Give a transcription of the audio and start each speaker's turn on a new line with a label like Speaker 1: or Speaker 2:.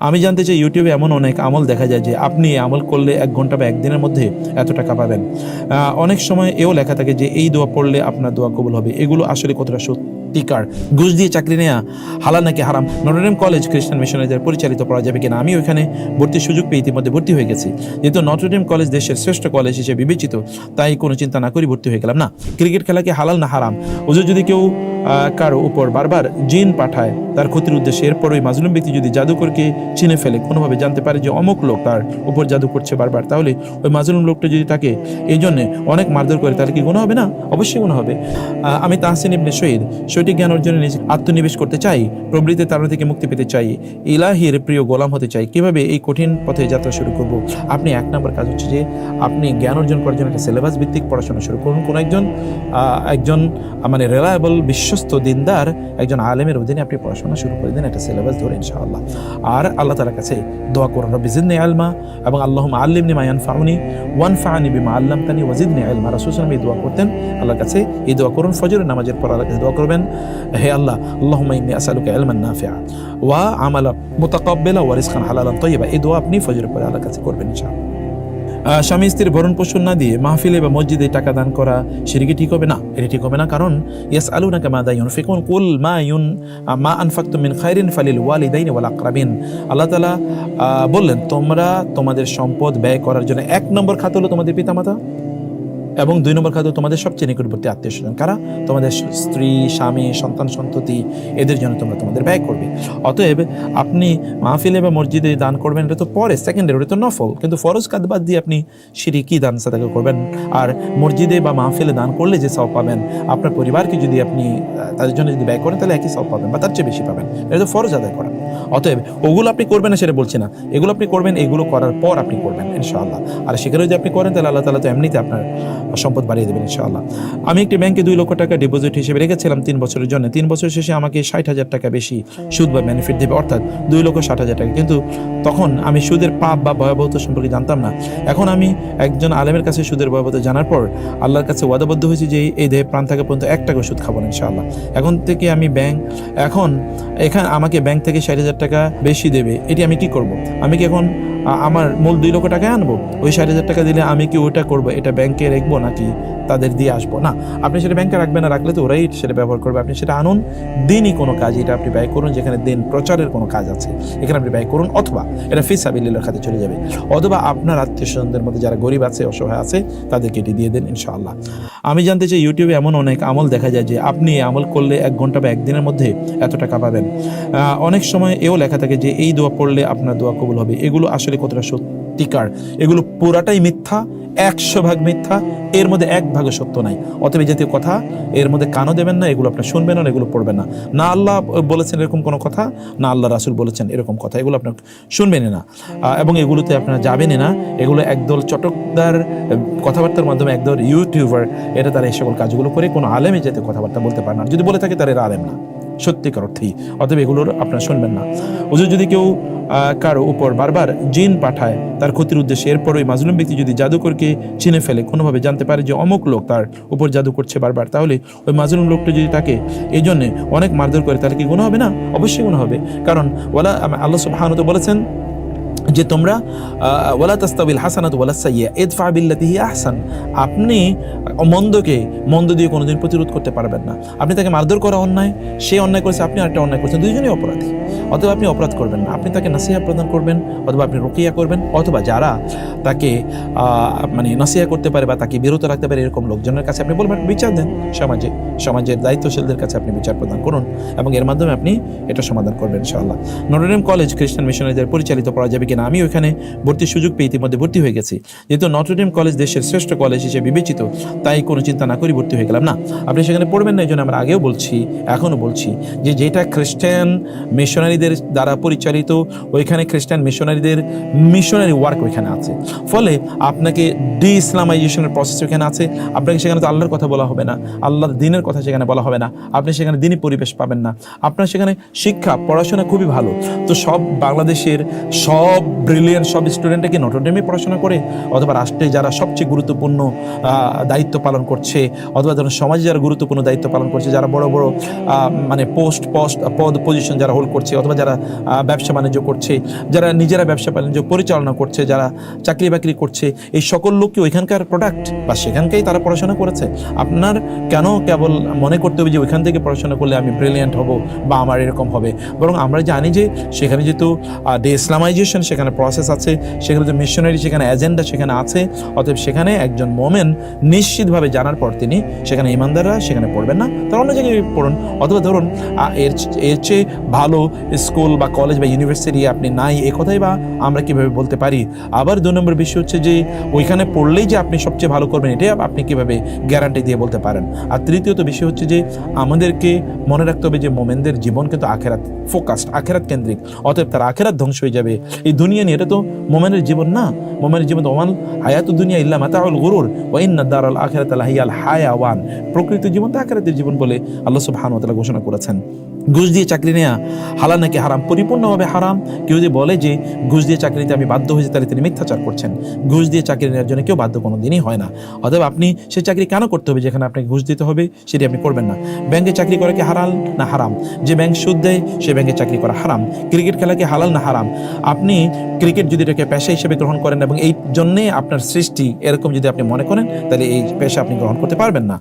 Speaker 1: আমি জানতে চাই ইউটিউবে এমন অনেক আমল দেখা যায় যে আপনি আমল করলে 1 ঘন্টা বা 1 দিনের মধ্যে এত টাকা পাবেন। অনেক সময় এও লেখা থাকে যে এই দোয়া পড়লে আপনার দোয়া কবুল হবে। এগুলো আসলে কতটা সত্যিকার? ঘুষ দিয়ে চাকরি নেওয়া হালাল নাকি হারাম? নটর ডেম কলেজ খ্রিস্টান মিশনারিদের পরিচালিত পড়া যাবে কিনা? আমি ওইখানে ভর্তির সুযোগ পেয়ে ইতিমধ্যে ভর্তি হয়ে গেছি। যেহেতু নটর ডেম কলেজ দেশের শ্রেষ্ঠ কলেজ হিসেবে বিবেচিত, তাই কোনো চিন্তা না করে ভর্তি হয়ে গেলাম। না, ক্রিকেট খেলা কি হালাল না হারাম? হুজুর, যদি কেউ কারো উপর বারবার জিন পাঠায় তার ক্ষতির উদ্দেশ্যে, এরপর ওই মাজলুম ব্যক্তি যদি জাদুকরকে চিনে ফেলে, কোনোভাবে জানতে পারে যে অমুক লোক তার উপর জাদু করছে বারবার, তাহলে ওই মাজলুম লোকটা যদি তাকে এই জন্যে অনেক মারধর করে, তাহলে কি গুনাহ হবে না? অবশ্যই গুনাহ হবে। আমি তাহসিন ইবনে শহীদ সঠিক জ্ঞান অর্জনে নিজে আত্মনিবেশ করতে চাই, প্রবৃত্তির তাড়না থেকে মুক্তি পেতে চাই, ইলাহির প্রিয় গোলাম হতে চাই। কিভাবে এই কঠিন পথে যাত্রা শুরু করব? আপনি 1 নম্বর কাজ হচ্ছে যে আপনি জ্ঞান অর্জন করার জন্য একটা সিলেবাস ভিত্তিক পড়াশোনা শুরু করুন। কোন একজন মানে রিলায়েবল বিশ্বস্ত দিনদার একজন আলেমের অধীনে আপনি পড়াশোনা শুরু করে দিন, একটা সিলেবাস ধরে ইনশাআল্লাহ। আর আল্লাহ তাআলার কাছে দোয়া করুন, রব্বি জিদনি ইলমা, এবং আল্লাহুম্মা আল্লিমনি মা ইয়ানফাউনি ওয়ানফা'নি বিমা আল্লামতানি ওয়াজিদনি ইলমা। রাসূল সাল্লাল্লাহু আলাইহি ওয়াসাল্লাম এই দোয়া করতেন। আল্লাহর কাছে এই দোয়া করুন। ফজরের নামাজের পর আল্লাহর কাছে দোয়া করবেন, হে আল্লাহ, আল্লাহুম্মা ইন্নী আসআলুকা ইলমান নাফিআ ওয়া আমালান মুতাকাব্বালা ওয়া রিজকান হালালান তাইয়্যিবা। এই দোয়া আপনি ফজরের পরে আল্লাহর কাছে করবেন ইনশাআল্লাহ। স্বামী স্ত্রীর ভরণ পোষণ না দিয়ে মাহফিলে বা মসজিদে টাকা দান করা শিরকি ঠিক হবে না? এটা ঠিক হবে না। কারণ ইয়াসআলুনাকা মাযা ইউনফিকুন কুল মা আনফাকতুম মিন খায়রিন ফালিল ওয়ালিদাইনি ওয়াল আকরাবিন। আল্লাহ তাআলা বললেন, তোমরা তোমাদের সম্পদ ব্যয় করার জন্য 1 নম্বর খাত হলো তোমাদের পিতামাতা, এবং 2 নম্বর খাত তোমাদের সবচেয়ে নিকটবর্তী আত্মীয় স্বজন। কারা? তোমাদের স্ত্রী, স্বামী, সন্তান, সন্ততি, এদের জন্য তোমরা তোমাদের ব্যয় করবে। অতএব আপনি মাহফিলে বা মসজিদে দান করবেন, এটা তো পরে সেকেন্ডারি, ওটা তো নফল। কিন্তু ফরজ কাজ বাদ দিয়ে আপনি শিরকি দান সাদাকা করবেন। আর মসজিদে বা মাহফিলে দান করলে যে সওয়াব পাবেন, আপনার পরিবারকে যদি আপনি তাদের জন্য যদি ব্যয় করেন, তাহলে একই সওয়াব পাবেন বা তার চেয়ে বেশি পাবেন। এটা তো ফরজ আদায় করা। অতএব ওগুলো আপনি করবেন না সেটা বলছি না, এগুলো আপনি করবেন, এগুলো করার পর আপনি করবেন ইনশাআল্লাহ। আর সেখানে যদি আপনি করেন, তাহলে আল্লাহ তাআলা তো এমনিতে আপনার সম্পদ বাড়িয়ে দেবেন ইনশাআল্লাহ। আমি একটি ব্যাংকে 2 লক্ষ টাকা ডিপোজিট হিসেবে রেখেছিলাম 3 বছরের জন্য। 3 বছর শেষে আমাকে 60,000 টাকা বেশি সুদ বা বেনিফিট দেবে, অর্থাৎ 2,60,000 টাকা। কিন্তু তখন আমি সুদের পাপ বা ভয়াবহতা সম্পর্কে জানতাম না। এখন আমি একজন আলেমের কাছে সুদের ভয়াবহতা জানার পর আল্লাহর কাছে ওয়াদাবদ্ধ হয়েছি যে এই দেহে প্রাণ থাকা পর্যন্ত 1 টাকা সুদ খাবো না ইনশাআল্লাহ। এখন থেকে আমি এখানে আমাকে ব্যাংক থেকে 60,000 টাকা বেশি দেবে, এটি আমি কি করব? আমি কি এখন আমার মূল 2 লক্ষ টাকা আনবো? ওই 60,000 টাকা দিলে আমি কি ওইটা করবো, এটা ব্যাংকে রাখবো নাকি তাদের দিয়ে আসবো? না, আপনি সেটা ব্যাংকে রাখবেন না, রাখলে তো ওরাই সেটা ব্যবহার করবে। আপনি সেটা আনুন, দিনই কোনো কাজ এটা আপনি ব্যয় করুন, যেখানে দিন প্রচারের কোনো কাজ আছে এখানে আপনি ব্যয় করুন, অথবা এটা ফি সাবিলিল্লাহর খাতে চলে যাবে, অথবা আপনার আত্মীয় স্বজনদের মধ্যে যারা গরিব আছে, অসহায় আছে, তাদেরকে এটি দিয়ে দেন ইনশাআল্লাহ। আমি জানতে চাই ইউটিউবে এমন অনেক আমল দেখা যায় যে আপনি আমল করলে 1 ঘন্টা বা 1 দিনের মধ্যে এত টাকা পাবেন। অনেক সময় এও লেখা থাকে যে এই দোয়া পড়লে আপনার দোয়া কবুল হবে। এগুলো আসলে কতটা সত্যিকার? এগুলো পুরাটাই মিথ্যা, 100 ভাগ মিথ্যা, এর মধ্যে 1 ভাগও সত্য নাই। অতএব এই জাতীয় কথা এর মধ্যে কানও দেবেন না, এগুলো আপনার শুনবেন না, এগুলো পড়বেন না। না আল্লাহ বলেছেন এরকম কোনো কথা, না আল্লাহ রাসূল বলেছেন এরকম কথা, এগুলো আপনার শুনবেনই না, এবং এগুলোতে আপনারা যাবেনই না। এগুলো একদল চটকদার কথাবার্তার মাধ্যমে, একদল ইউটিউবার, এটা তারা এই সকল কাজগুলো করে কোনো আলেমে যাতে কথাবার্তা বলতে পারে না। যদি বলে থাকে তারা এরা আলেম না সত্যিকার অর্থেই। অতএব এগুলোর আপনারা শুনবেন না। হুজুর, যদি কেউ কারো উপর বারবার জিন পাঠায় তার ক্ষতির উদ্দেশ্যে, এরপর ওই মাজলুম ব্যক্তি যদি জাদুকরকে চিনে ফেলে, কোনোভাবে জানতে পারে যে অমুক লোক তার উপর জাদু করছে বারবার, তাহলে ওই মাজলুম লোকটা যদি তাকে এই জন্যে অনেক মারধর করে, তাহলে কি গুনাহ হবে না? অবশ্যই গুনাহ হবে। কারণ আল্লাহ সুবহানাহু ওয়া তাআলা বলেছেন যে তোমরা ওয়ালা তাস্তাবিল হাসানাতু ওয়ালা সাইয়্যা ইদফা বিল্লাতি হিয়া আহসান। আপনি মন্দকে মন্দ দিয়ে কোনোদিন প্রতিরোধ করতে পারবেন না। আপনি তাকে মারধর করা অন্যায়, সে অন্যায় করেছে, আপনি আরেকটা অন্যায় করছেন, দুইজনই অপরাধী। অথবা আপনি অপরাধ করবেন না, আপনি তাকে নাসিহা প্রদান করবেন, অথবা আপনি রুকিয়া করবেন, অথবা যারা তাকে মানে নাসিহা করতে পারে বা তাকে বিরত রাখতে পারে এরকম লোকজনের কাছে আপনি বলবেন, বিচার দেন। সমাজের দায়িত্বশীলদের কাছে আপনি বিচার প্রদান করুন, এবং এর মাধ্যমে আপনি এটা সমাধান করবেন ইনশাআল্লাহ। নটর ডেম কলেজ খ্রিস্টান মিশনারিদের পরিচালিত পড়া যাবে কিনা? আমি ওইখানে ভর্তির সুযোগ পেয়ে ইতিমধ্যে ভর্তি হয়ে গেছি। যেহেতু নটর ডেম কলেজ দেশের শ্রেষ্ঠ কলেজ হিসেবে বিবেচিত, তাই কোনো চিন্তা না করে ভর্তি হয়ে গেলাম। না, আপনি সেখানে পড়বেন না, এই জন্য আমরা আগেও বলছি, এখনও বলছি যে যেটা খ্রিস্টান মিশনারিদের দ্বারা পরিচালিত, ওইখানে খ্রিস্টান মিশনারি ওয়ার্ক ওইখানে আছে। ফলে আপনাকে ডি ইসলামাইজেশনের প্রসেস ওইখানে আছে। আপনাকে সেখানে তো আল্লাহর কথা বলা হবে না, আল্লাহর দিনের কথা সেখানে বলা হবে না, আপনি সেখানে দিনী পরিবেশ পাবেন না। আপনার সেখানে শিক্ষা পড়াশোনা খুবই ভালো। তো বাংলাদেশের সব ব্রিলিয়ান্ট সব স্টুডেন্টরা কি নটর ডেমে পড়াশোনা করে, অথবা রাষ্ট্রে যারা সবচেয়ে গুরুত্বপূর্ণ দায়িত্ব পালন করছে, অথবা ধরুন সমাজে যারা গুরুত্বপূর্ণ দায়িত্ব পালন করছে, যারা বড় বড় মানে পদ পজিশন যারা হোল্ড করছে, অথবা যারা ব্যবসা বাণিজ্য করছে, যারা নিজেরা ব্যবসা বাণিজ্য পরিচালনা করছে, যারা চাকরি বাকরি করছে, এই সকল লোক কি ওইখানকার প্রোডাক্ট বা সেখানকাই তারা পড়াশোনা করেছে? আপনার কেন কেবল মনে করতে হবে যে ওইখান থেকে পড়াশোনা করলে আমি ব্রিলিয়ান্ট হব বা আমার এরকম হবে? বরং আমরা জানি যে সেখানে যেহেতু ডে ইসলামাইজেশন সেখানে প্রসেস আছে, সেখানে যে মিশনারি সেখানে এজেন্ডা সেখানে আছে, অতএব সেখানে একজন মোমেন নিশ্চিতভাবে জানার পর তিনি সেখানে ইমানদাররা সেখানে পড়বেন না, তারা অন্য জায়গায় পড়ুন। অথবা ধরুন এর চেয়ে ভালো স্কুল বা কলেজ বা ইউনিভার্সিটি আপনি নাই, এ কথাই বা আমরা কীভাবে বলতে পারি? আবার 2 নম্বর বিষয় হচ্ছে যে ওইখানে পড়লেই যে আপনি সবচেয়ে ভালো করবেন এটাই আপনি কীভাবে গ্যারান্টি দিয়ে বলতে পারেন? আর তৃতীয়ত বিষয় হচ্ছে যে আমাদেরকে মনে রাখতে হবে যে মোমেনদের জীবন কিন্তু আখেরাত ফোকাসড, আখেরাত কেন্দ্রিক, অতএব তার আখেরাত ধ্বংস হয়ে যাবে। এই দুনিয়া নিয়ে এটা তো মোমেনের জীবন না। মোমেনের জীবন ওমাল হায়াতু দুনিয়া ইল্লা মাতাউল গুরুর ওয়া ইন্না দারাল আখিরাতা লাহিয়াল হায়াওয়ান। প্রকৃত জীবন তো আখিরাতের জীবন বলে আল্লাহ সুবহানাহু ওয়া তাআলা ঘোষণা করেছেন। ঘুষ দিয়ে চাকরি নেওয়া হালাল নাকি হারাম? পরিপূর্ণভাবে হারাম। কেউ যদি বলে যে ঘুষ দিয়ে চাকরিতে আমি বাধ্য হয়েছি, তাহলে তিনি মিথ্যাচার করছেন। ঘুষ দিয়ে চাকরি নেওয়ার জন্য কেউ বাধ্য কোনো দিনই হয় না। অতএব আপনি সেই চাকরি কেন করতে হবে যেখানে আপনাকে ঘুষ দিতে হবে? সেটি আপনি করবেন না। ব্যাংকে চাকরি করা কি হালাল না হারাম? যে ব্যাংক সুদ দেয় সে ব্যাংকে চাকরি করা হারাম। ক্রিকেট খেলা কি হালাল না হারাম? আপনি ক্রিকেট যদি এটাকে পেশা হিসেবে গ্রহণ করেন এবং এই জন্যে আপনার সৃষ্টি এরকম যদি আপনি মনে করেন, তাহলে এই পেশা আপনি গ্রহণ করতে পারবেন না।